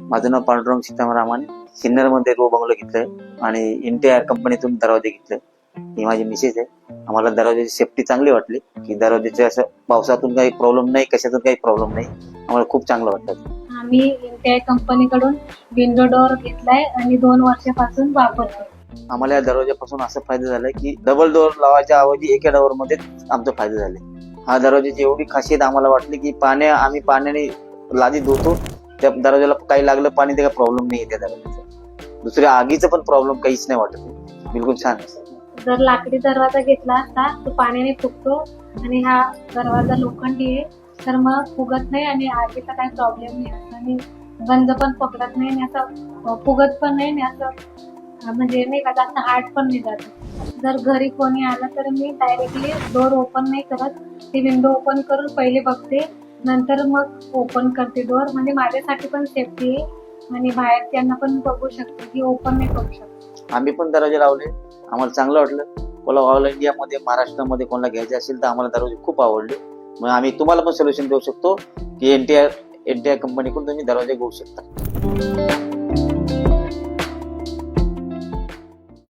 माझं नाव Pandurang सीतारामाने सिन्नरमध्ये row bungalow घेतलंय आणि इंटेआर कंपनीतून दरवाजे घेतले. ही माझी मिसेस आहे. आम्हाला दरवाजाची सेफ्टी चांगली वाटली की दरवाजाचे असं पावसातून काही प्रॉब्लेम नाही, कशातून काही प्रॉब्लेम नाही. आम्हाला खूप चांगलं वाटतं. आम्ही इंटेआर कंपनीकडून विंडो डोअर घेतलाय आणि 2 वर्षापासून वापरतो. आम्हाला या दरवाजापासून असं फायदा झालाय की डबल डोअर लावायच्या ऐवजी एका डोअर मध्ये आमचं फायदा झाले. हा दरवाजाची एवढी खासियत आम्हाला वाटली की आम्ही पाण्याने लादी धुतो, त्या दरवाजाला काही लागलं पाणी ते काही प्रॉब्लेम नाही त्या दरवाजाचा. दुसऱ्या आगीचं पण प्रॉब्लेम काहीच नाही वाटत. बिलकुल छान. जर लाकडी दरवाजा घेतला असता तो पाण्याने फुगतो आणि हा दरवाजा लोखंडी आहे तर मग फुगत नाही आणि आगीचा काही प्रॉब्लेम नाही असं आणि गंज पण पकडत नाही आणि असं फुगत पण नाही आणि असं म्हणजे नाही का जास्त हार्ड पण नाही जात. जर घरी कोणी आलं तर मी डायरेक्टली डोर ओपन नाही करत, ती विंडो ओपन करून पहिले बघते, नंतर मग ओपन करते डोर. म्हणजे माझ्यासाठी पण सेफ्टी आहे आणि बाहेर त्यांना पण बघू शकते की ओपन नाही करू शकते. आम्ही पण दरवाजे लावले, आम्हाला चांगलं वाटलं. कोणाला ऑल इंडियामध्ये महाराष्ट्रामध्ये कोणाला घ्यायचे असेल तर आम्हाला दरवाजे खूप आवडले. मग आम्ही तुम्हाला पण सोल्युशन देऊ शकतो की एनटीआर कंपनीकडून तुम्ही दरवाजे घेऊ शकता.